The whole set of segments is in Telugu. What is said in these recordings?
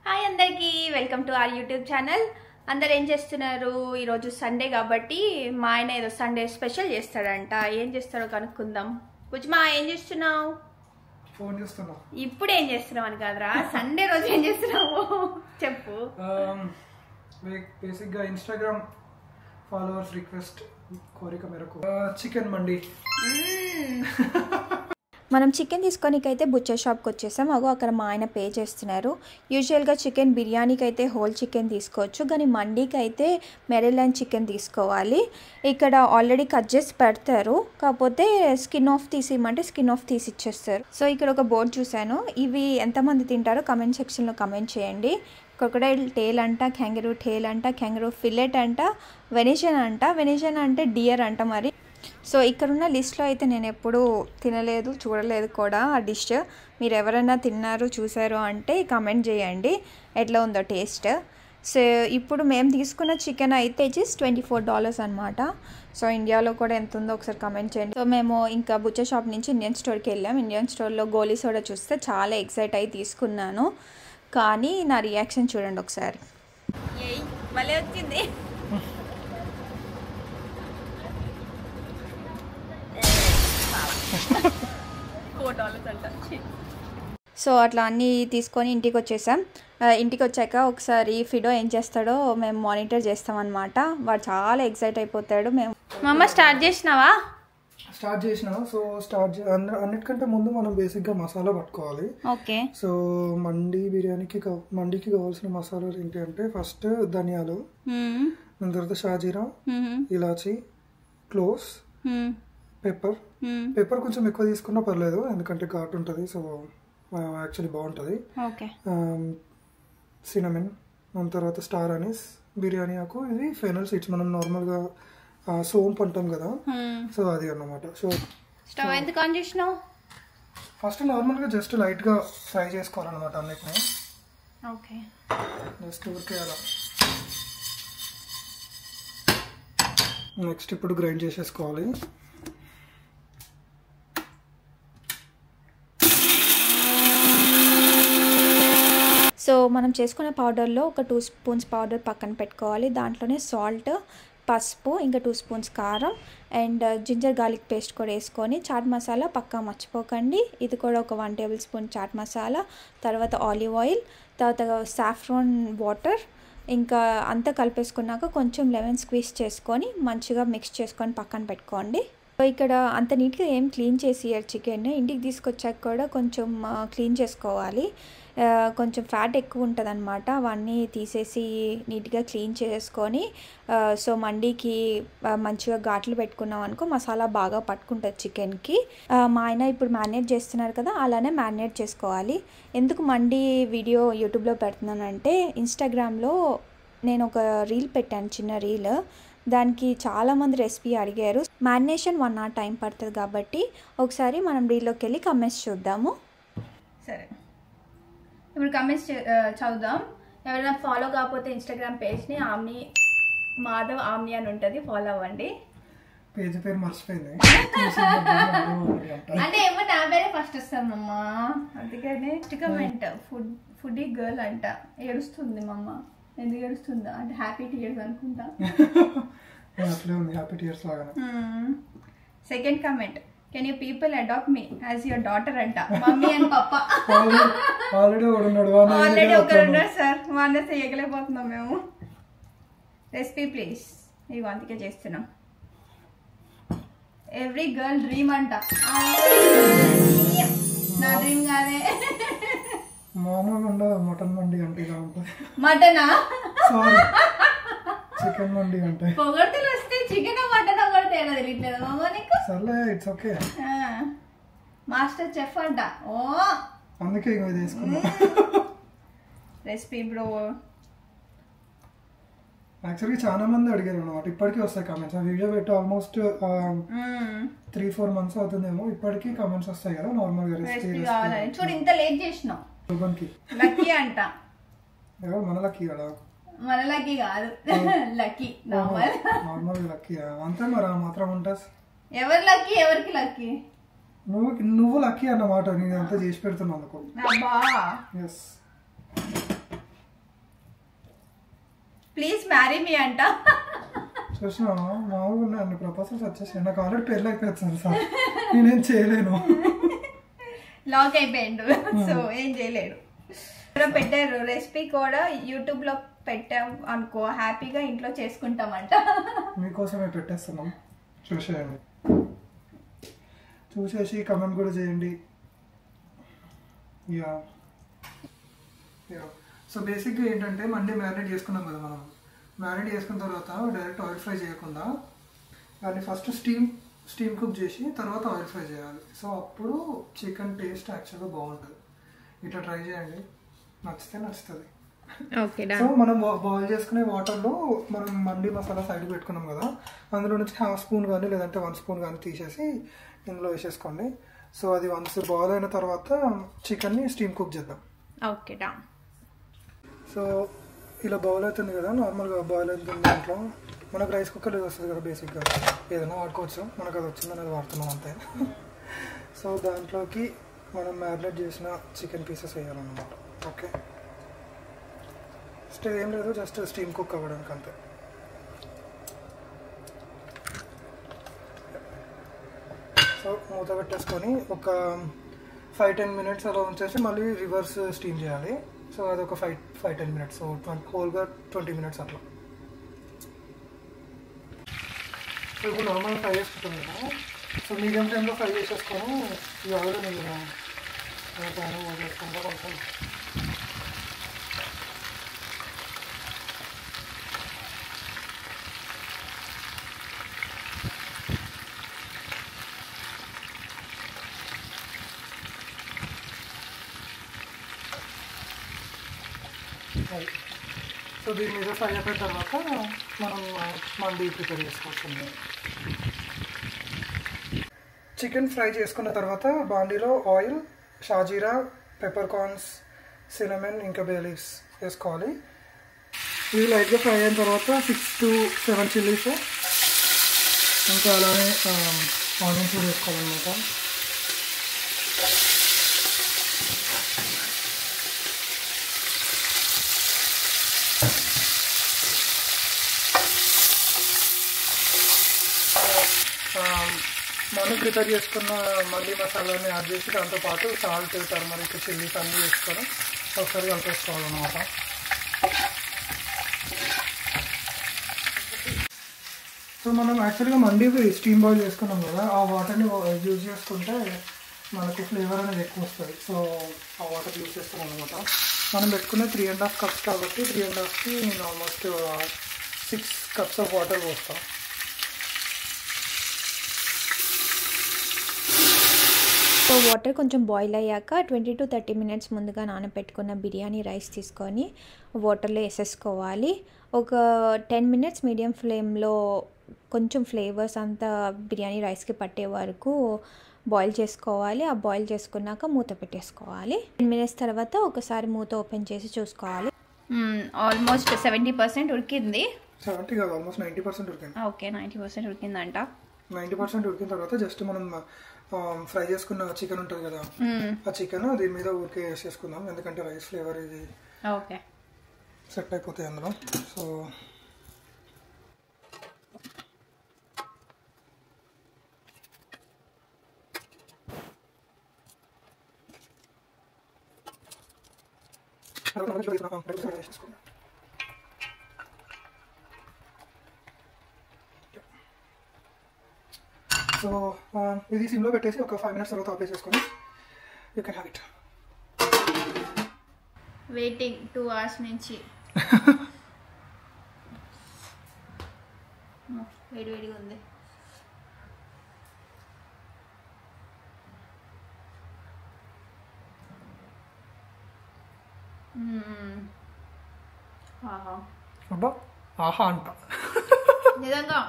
హాయ్ అందరికీ welcome to our YouTube channel. అందరు ఏం చేస్తున్నారు? ఈరోజు సండే కాబట్టి మా ఆయన ఏదో సండే స్పెషల్ చేస్తాడంట. ఏం చేస్తాడో కనుక్కుందాం. బుజ్మా ఏం చేస్తున్నావు? ఫోన్ చేస్తున్నా. ఇప్పుడు ఏం చేస్తున్నావు అని కాదురా, సండే రోజు ఏం చేస్తున్నావు చెప్పు. బేసిక్గా ఇన్స్టాగ్రామ్ ఫాలోవర్స్ రిక్వెస్ట్ కోరిక మేరకు చికెన్ మండి. మనం చికెన్ తీసుకోనికైతే బుచ్చర్ షాప్కి వచ్చేసాం. అక్కడ మా ఆయన పే చేస్తున్నారు. యూజువల్గా చికెన్ బిర్యానీకి అయితే హోల్ చికెన్ తీసుకోవచ్చు, కానీ మండీకి అయితే మెరిలైన్ చికెన్ తీసుకోవాలి. ఇక్కడ ఆల్రెడీ కట్ చేసి పెడతారు, కాకపోతే స్కిన్ ఆఫ్ తీసిమంటే స్కిన్ ఆఫ్ తీసి ఇచ్చేస్తారు. సో ఇక్కడ ఒక బోర్డు చూశాను. ఇవి ఎంతమంది తింటారో కమెంట్ సెక్షన్లో కమెంట్ చేయండి. క్రొకడైల్ టేల్ అంట, క్యాంగరూ టేల్ అంట, క్యాంగరూ ఫిల్లెట్ అంట, వెనిషన్ అంట, వెనిషన్ అంటే డియర్ అంట. మరి సో ఇక్కడున్న లిస్ట్లో అయితే నేను ఎప్పుడూ తినలేదు, చూడలేదు కూడా ఆ డిష్. మీరు ఎవరైనా తిన్నారు చూసారు అంటే కమెంట్ చేయండి ఎట్లా ఉందో టేస్ట్. సో ఇప్పుడు మేము తీసుకున్న చికెన్ అయితే $24 అనమాట. సో ఇండియాలో కూడా ఎంత ఉందో ఒకసారి కమెంట్ చేయండి. సో మేము ఇంకా బుచ్చర్ షాప్ నుంచి ఇండియన్ స్టోర్కి వెళ్ళాం. ఇండియన్ స్టోర్లో గోలీ సోడా చూస్తే చాలా ఎక్సైట్ అయ్యి తీసుకున్నాను, కానీ నా రియాక్షన్ చూడండి ఒకసారి. భలే వచ్చింది. సో అట్లా అన్నీ తీసుకొని ఇంటికి వచ్చేసాం. ఇంటికి వచ్చాక ఒకసారి ఫిడో ఏం చేస్తాడో మేము మానిటర్ చేస్తామన్నమాట. వాడు చాలా ఎక్సైట్ అయిపోతాడు. మేము మమ్మ స్టార్ట్ చేసినావా? స్టార్ట్ చేసిన. సో అన్నిటికంటే ముందు మనం బేసిక్గా మసాలా పట్టుకోవాలి. ఓకే. సో మండీకి కావాల్సిన మసాలాలు ఏంటి అంటే ఫస్ట్ ధనియాలు, దాని తర్వాత షాజీరా, ఇలాచి, క్లోవ్స్, పెప్పర్ కొంచెం ఎక్కువ తీసుకున్నా పర్లేదు, ఎందుకంటే ఘాటు ఉంటుంది. సో యాక్చువల్లీ బాగుంటుంది. సినమిన్, దాని తర్వాత స్టార్ అనీస్, బిర్యానీ ఆకు, ఇది ఫెనల్ సీడ్స్, మనం నార్మల్గా సోంపు అంటాం కదా, సో అది అన్నమాట. సో స్టవ్ ఎందుకు ఆన్ చేసినావు? ఫస్ట్ నార్మల్గా జస్ట్ లైట్గా ఫ్రై చేసుకోవాలన్నమాట అన్నిటిని. ఓకే. జస్ట్ ఊరికే అలా. నెక్స్ట్ ఇప్పుడు గ్రైండ్ చేసేసుకోవాలి. సో మనం చేసుకునే పౌడర్లో ఒక 2 స్పూన్స్ పౌడర్ పక్కన పెట్టుకోవాలి. దాంట్లోనే సాల్ట్, పసుపు, ఇంకా 2 స్పూన్స్ కారం అండ్ జింజర్ గార్లిక్ పేస్ట్ కూడా వేసుకొని, చాట్ మసాలా పక్కా మర్చిపోకండి, ఇది కూడా ఒక 1 టేబుల్ స్పూన్ చాట్ మసాలా, తర్వాత ఆలివ్ ఆయిల్, తర్వాత సాఫ్రాన్ వాటర్, ఇంకా అంతా కలిపేసుకున్నాక కొంచెం లెమన్ స్క్వీజ్ చేసుకొని మంచిగా మిక్స్ చేసుకొని పక్కన పెట్టుకోండి. ఇక్కడ అంత నీట్గా ఏం క్లీన్ చేసి చికెన్ ఇంటికి తీసుకొచ్చాక కూడా కొంచెం క్లీన్ చేసుకోవాలి. కొంచెం ఫ్యాట్ ఎక్కువ ఉంటుంది అనమాట, అవన్నీ తీసేసి నీట్గా క్లీన్ చేసుకొని సో మండీకి మంచిగా ఘాట్లు పెట్టుకున్నాం అనుకో మసాలా బాగా పట్టుకుంటుంది చికెన్కి. మా ఆయన ఇప్పుడు మ్యారినేట్ చేస్తున్నారు కదా, అలానే మ్యారినేట్ చేసుకోవాలి. ఎందుకు మండీ వీడియో యూట్యూబ్లో పెడుతున్నానంటే, ఇన్స్టాగ్రామ్లో నేను ఒక రీల్ పెట్టాను, చిన్న రీల్. దానికి చాలామంది రెసిపీ అడిగారు. మ్యారినేషన్ 1 hour టైం పడుతుంది కాబట్టి ఒకసారి మనం రీల్లోకి వెళ్ళి కమెంట్స్ చూద్దాము. సరే, ఇప్పుడు కమెంట్స్ చదువుదాం. ఎవరైనా ఫాలో కాకపోతే ఇన్స్టాగ్రామ్ పేజ్ని మాధవ్ ఆమ్ని అని ఉంటుంది, ఫాలో అవ్వండి. పేజ్ పేరు మర్చిపోయింది అంటే ఏమో నా పేరే ఫస్ట్ వస్తామమ్మా, అందుకనే ఫస్ట్ కమెంట్ ఫుడీ గర్ల్ అంట. ఏడుస్తుంది మమ్మ. ఎందుకు ఏడుస్తుందా అంటే హ్యాపీ టీయర్స్ అనుకుంటా. అట్లే ఉంది, హ్యాపీ టీయర్స్ లాగా. Second comment, can you people adapt me as your daughter అంట. మమ్మీ అండ్ పప్పా ఆల్రెడీ ఒకరున్నారు సార్, వాళ్ళే చేయగలేకపోతున్నాం మేము. రెసిపీ ప్లీజ్, ఇవి అందుకే చేస్తున్నాం. ఎవ్రీ గర్ల్ డ్రీమ్ అంట. నా డ్రీమ్ కాదే. మామూలుగా ఉండదు మటన్ మండి అంటే ఇలా ఉంటుంది. మటనా? సారీ, చికెన్ మండి అంటే. పొగడ్తలు వస్తే చికెన్ మటన్ ఒకటి తేడా తెలియట్లేదు మామ నీకు. సర్లే, ఇట్స్ ఓకే. మాస్టర్ చెఫ్ అంట. ఓ అందుకే ఇవి తీసుకున్నా. Recipe bro. యాక్చువల్గా చాలా మంది అడిగారు అన్నమాట. ఇప్పటికీ వస్తాయి కమెంట్స్. ఆ వీడియో పెట్టి ఆల్మోస్ట్ 3-4 months అవుతుందేమో, ఇప్పటికీ కమెంట్స్ వస్తాయి కదా నార్మల్ గా. రెసిపీ కావాలని చూడు, ఇంత లేట్ చేసినావు. లక్కీ అంట. ఎవరు మన లక్కీ కదా? మన లక్కీ కాదు, లక్కీ నార్మల్ లక్కీ అంతే. మరి ఆ మాత్రం ఉంటుంది. ఎవరు లక్కీ? ఎవరికి లక్కీ? నువ్వు లక్కీ అన్నమాట. నేను అంతా చేసి పెడుతున్నా అనుకో. ప్లీజ్ మ్యారీ మీ అంట. చూసినా మామూలుగా ఉన్నాయి అన్ని ప్రపోజల్స్ వచ్చేసాయి. నాకు ఆల్రెడీ పెళ్ళి అయిపోతుంది సార్, నేనేం చేయలేను. లాక్ అయిపోయిండు, సో ఏం చేయలేడు. పెట్టారు రెసిపీ కూడా యూట్యూబ్ లో పెట్టాం అనుకో, హ్యాపీగా ఇంట్లో చేసుకుంటామంట. మీకోసమే పెట్టేస్తున్నాం, చూసేయండి. చూసేసి కమెంట్ కూడా చేయండి. యా సో బేసిక్గా ఏంటంటే మండే మ్యారినేట్ చేసుకున్నాం కదా మనం. మ్యారినేట్ చేసుకున్న తర్వాత డైరెక్ట్ ఆయిల్ ఫ్రై చేయకుండా దాన్ని ఫస్ట్ స్టీమ్ కుక్ చేసి తర్వాత ఆయిల్ ఫ్రై చేయాలి. సో అప్పుడు చికెన్ టేస్ట్ యాక్చువల్గా బాగుంటుంది. ఇట్లా ట్రై చేయండి, నచ్చుతుంది. సో మనం బాయిల్ చేసుకునే వాటర్లో మనం మండి మసాలా సైడ్ పెట్టుకున్నాం కదా, అందులో నుంచి 1/2 స్పూన్ కానీ లేదంటే 1 స్పూన్ కానీ తీసేసి ఇందులో వేసేసుకోండి. సో అది వన్స్ బాయిల్ అయిన తర్వాత చికెన్ని స్టీమ్ కుక్ చేద్దాం. Okay done. సో ఇలా బాయిల్ అవుతుంది కదా, నార్మల్గా బాయిల్ అవుతుంది. దాంట్లో మనకు రైస్ కుక్కర్ వస్తుంది కదా, బేసిక్గా ఏదైనా వాడుకోవచ్చు. మనకు అది వచ్చిందని అది వాడుతున్నాం అంతే. సో దాంట్లోకి మనం మ్యారినేట్ చేసిన చికెన్ పీసెస్ వేయాలన్నమాట. ఓకే, ఏం లేదు, జస్ట్ స్టీమ్ కుక్ అవ్వడానికి అంతే. సో మూత పెట్టేసుకొని ఒక 5-10 మినిట్స్ అలా ఉంచేసి మళ్ళీ రివర్స్ స్టీమ్ చేయాలి. సో అదొక 5-10 మినిట్స్, సో హోల్గా 20 మినిట్స్ అట్లా. సో ఇప్పుడు నార్మల్గా ఫ్రై చేసుకుంటాం కదా, సో మీడియం టైంలో ఫ్రై చేసేసుకొని ఈ ఆయిల్ నేను వేసుకుంటా కొంచెం. సో దీని మీద ఫ్రై అయిపోయిన తర్వాత మనం మండి ప్రిపేర్ చేసుకోవచ్చు. చికెన్ ఫ్రై చేసుకున్న తర్వాత బాండీలో ఆయిల్, షాజీరా, పెప్పర్ కార్న్స్, సినమన్, ఇంకా బే లీవ్స్ వేసుకోవాలి. ఇవి లైట్గా ఫ్రై అయిన తర్వాత 6 to 7 చిల్లీస్, ఇంకా అలానే ఆనియన్స్ కూడా వేసుకోవాలన్నమాట. మనం ప్రిపేర్ చేసుకున్న మళ్ళీ మసాలాని యాడ్ చేసి దాంతోపాటు సాల్ట్, టర్మరిక్, చిల్లీస్ అన్నీ వేసుకొని ఒకసారి కలిపేసుకోవాలన్నమాట. సో మనం యాక్చువల్గా మండి స్టీమ్ బాయిల్ చేసుకున్నాం కదా, ఆ వాటర్ని యూజ్ చేసుకుంటే మనకు ఫ్లేవర్ అనేది ఎక్కువ వస్తుంది. సో ఆ వాటర్ యూజ్ చేస్తాం అనమాట. మనం పెట్టుకున్న 3.5 కప్స్ కాబట్టి 3.5కి నేను ఆల్మోస్ట్ 6 కప్స్ ఆఫ్ వాటర్ పోస్తాం. సో వాటర్ కొంచెం బాయిల్ అయ్యాక 20 to 30 మినిట్స్ ముందుగా నానబెట్టుకున్న బిర్యానీ రైస్ తీసుకొని వాటర్లో వేసేసుకోవాలి. ఒక 10 మినిట్స్ మీడియం ఫ్లేమ్లో కొంచెం ఫ్లేవర్స్ అంతా బిర్యానీ రైస్కి పట్టే వరకు బాయిల్ చేసుకోవాలి. ఆ బాయిల్ చేసుకున్నాక మూత పెట్టేసుకోవాలి. 10 మినిట్స్ తర్వాత ఒకసారి మూత ఓపెన్ చేసి చూసుకోవాలి. ఆల్మోస్ట్ 70% ఉడికింది. 70 కాదు, ఆల్మోస్ట్ 90% ఉడికింది. ఓకే, 90% ఉడికిందంట. 90% ఉడికిన తర్వాత జస్ట్ మనం ఫ్రై చేసుకున్న చికెన్ ఉంటుంది కదా, ఆ చికెన్ దీని మీద ఊరికే వేసేసుకుందాం, ఎందుకంటే రైస్ ఫ్లేవర్ ఇది ఓకే సెట్ అయిపోతాయి అందులో. సో సో ఇది సిమ్లో పెట్టేసి ఒక 5 మినిట్స్ తర్వాత ఆపేసి చేసుకొని you can have it. Waiting 2 hours నుంచి. వేడివేడిగా ఉంది. అబ్బా ఆహా అంట. నిజంగా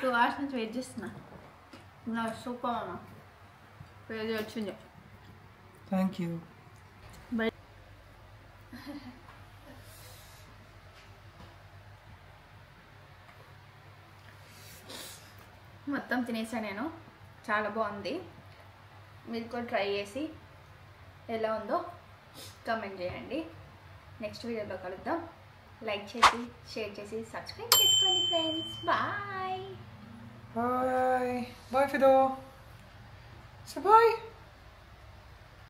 2 hours నుంచి వెయిట్ చేస్తున్నా. నా సూపర్ అమ్మా, పేరు వచ్చింది. Thank you. మొత్తం తినేసా నేను. చాలా బాగుంది. మీరు కూడా ట్రై చేసి ఎలా ఉందో కామెంట్ చేయండి. నెక్స్ట్ వీడియోలో కలుద్దాం. లైక్ చేసి షేర్ చేసి సబ్స్క్రైబ్ చేసుకోండి ఫ్రెండ్స్. బాయ్ బాయ్ బాయ్ ఫిదో. Say bye.